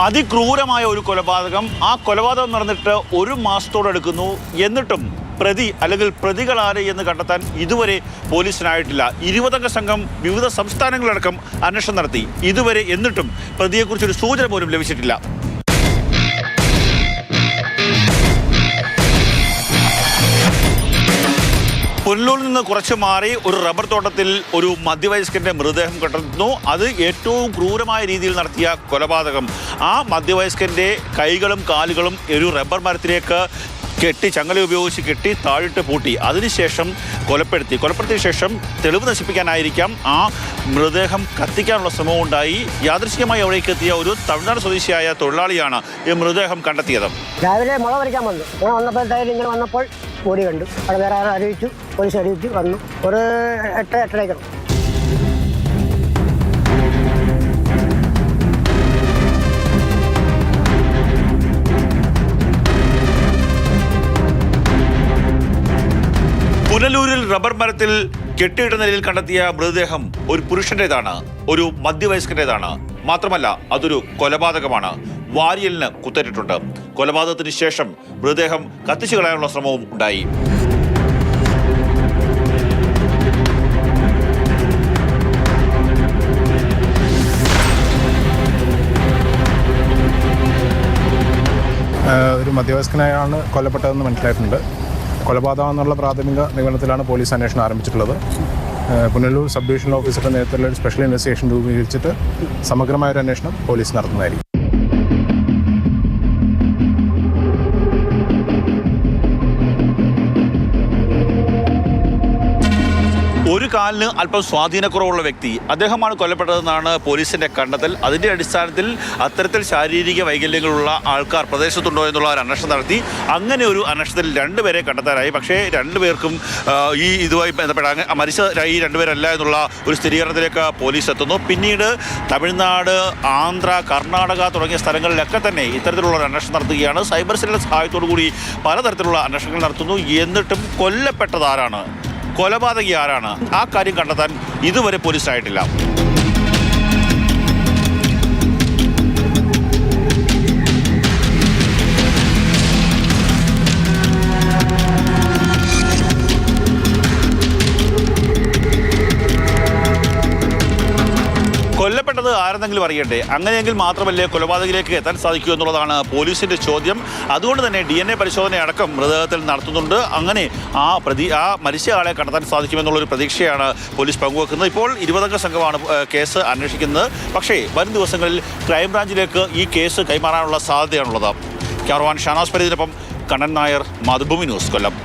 അതിക്രൂരമായ ഒരു കൊലപാതകം. ആ കൊലപാതകം നടന്നിട്ട് ഒരു മാസത്തോടടുക്കുന്നു. എന്നിട്ടും പ്രതി അല്ലെങ്കിൽ പ്രതികളാരെ എന്ന് കണ്ടെത്താൻ ഇതുവരെ പോലീസിനായിട്ടില്ല. 20 സംഘം വിവിധ സംസ്ഥാനങ്ങളടക്കം അന്വേഷണം നടത്തി ഇതുവരെ. എന്നിട്ടും പ്രതിയെക്കുറിച്ചൊരു സൂചന പോലും ലഭിച്ചിട്ടില്ല. പുനലൂരിൽ നിന്ന് കുറച്ച് മാറി ഒരു റബ്ബർ തോട്ടത്തിൽ ഒരു മധ്യവയസ്കന്റെ മൃതദേഹം കണ്ടെത്തുന്നു. അത് ഏറ്റവും ക്രൂരമായ രീതിയിൽ നടത്തിയ കൊലപാതകം. ആ മധ്യവയസ്കന്റെ കൈകളും കാലുകളും ഒരു റബ്ബർ മരത്തിലേക്ക് ചങ്ങല ഉപയോഗിച്ച് കെട്ടി താഴിട്ട് പൂട്ടി അതിനുശേഷം കൊലപ്പെടുത്തിയ ശേഷം തെളിവ് നശിപ്പിക്കാനായിരിക്കാം ആ മൃതദേഹം കത്തിക്കാനുള്ള ശ്രമവും ഉണ്ടായി. യാദൃശ്ചികമായി അവിടേക്ക് എത്തിയ ഒരു തമിഴ്നാട് സ്വദേശിയായ തൊഴിലാളിയാണ് ഈ മൃതദേഹം കണ്ടെത്തിയത്. രാവിലെ മുള പറിക്കാൻ വന്നു. ഇങ്ങനെ വന്നപ്പോൾ ഓടി കണ്ടു. അവിടെ വേറെ അറിയിച്ചു, പോലീസ് അറിയിച്ചു വന്നു. ഒരു 8-8:30. പുനലൂരിൽ റബ്ബർ മരത്തിൽ കെട്ടിയിട്ട നിലയിൽ കണ്ടെത്തിയ മൃതദേഹം ഒരു പുരുഷന്റേതാണ്, ഒരു മധ്യവയസ്കന്റേതാണ്. മാത്രമല്ല അതൊരു കൊലപാതകമാണ്. വാരിയലിന് കുത്തേറ്റിട്ടുണ്ട്. കൊലപാതകത്തിന് ശേഷം മൃതദേഹം കത്തിച്ചു കളയാനുള്ള ശ്രമവും ഉണ്ടായി. ഒരു മധ്യവയസ്കനായാണ് കൊല്ലപ്പെട്ടതെന്ന് മനസ്സിലായിട്ടുണ്ട്. കൊലപാതകം എന്നുള്ള പ്രാഥമിക നിഗമനത്തിലാണ് പോലീസ് അന്വേഷണം ആരംഭിച്ചിട്ടുള്ളത്. പുനലൂർ സബ് ഡിവിഷണൽ ഓഫീസറുടെ നേതൃത്വത്തിലുള്ള ഒരു സ്പെഷ്യൽ ഇൻവെസ്റ്റിഗേഷൻ രൂപീകരിച്ചിട്ട് സമഗ്രമായൊരു അന്വേഷണം പോലീസ് നടത്തുന്നതായിരിക്കും. ഒരു കാലിന് അല്പം സ്വാധീനക്കുറവുള്ള വ്യക്തി, അദ്ദേഹമാണ് കൊല്ലപ്പെട്ടതെന്നാണ് പോലീസിന്റെ കണ്ടെത്തൽ. അതിന്റെ അടിസ്ഥാനത്തിൽ അത്തരത്തിൽ ശാരീരിക വൈകല്യങ്ങളുള്ള ആൾക്കാർ പ്രദേശത്തുണ്ടോ എന്നുള്ള ഒരു അന്വേഷണം നടത്തി. അങ്ങനെ ഒരു അന്വേഷണത്തിൽ 2 പേരെ കണ്ടെത്താനായി. പക്ഷേ 2 പേർക്കും ഇതുമായി ബന്ധപ്പെട്ട മരിച്ച ഈ 2 പേരല്ല എന്നുള്ള ഒരു സ്ഥിരീകരണത്തിലേക്ക് പോലീസ് എത്തുന്നു. പിന്നീട് തമിഴ്നാട്, ആന്ധ്ര, കർണാടക തുടങ്ങിയ സ്ഥലങ്ങളിലൊക്കെ തന്നെ ഇത്തരത്തിലുള്ള ഒരു അന്വേഷണം നടത്തുകയാണ്. സൈബർ സെല്ലിന്റെ സഹായത്തോടു കൂടി പലതരത്തിലുള്ള അന്വേഷണങ്ങൾ നടത്തുന്നു. എന്നിട്ടും കൊല്ലപ്പെട്ടത് ആരാണ്, കൊലപാതകി ആരാണ്, ആ കാര്യം കണ്ടെത്താൻ ഇതുവരെ പോലീസായിട്ടില്ല. കൊല്ലപ്പെട്ടത് ആരെന്നെങ്കിലും അറിയട്ടെ. അങ്ങനെയെങ്കിൽ മാത്രമല്ലേ കൊലപാതകയിലേക്ക് എത്താൻ സാധിക്കൂ എന്നുള്ളതാണ് പോലീസിന്റെ ചോദ്യം. അതുകൊണ്ട് തന്നെ DNA പരിശോധന അടക്കം മൃതദേഹത്തിൽ നടത്തുന്നുണ്ട്. അങ്ങനെ ആ മരിച്ച ആളെ കണ്ടെത്താൻ സാധിക്കുമെന്നുള്ളൊരു പ്രതീക്ഷയാണ് പോലീസ് പങ്കുവെക്കുന്നത്. ഇപ്പോൾ 20 സംഘമാണ് കേസ് അന്വേഷിക്കുന്നത്. പക്ഷേ വരും ദിവസങ്ങളിൽ ക്രൈംബ്രാഞ്ചിലേക്ക് ഈ കേസ് കൈമാറാനുള്ള സാധ്യതയാണുള്ളത്. ക്യാമറമാൻ ഷാനാസ് ഫരീദിനൊപ്പം കണ്ണൻ നായർ, മാതൃഭൂമി ന്യൂസ്, കൊല്ലം.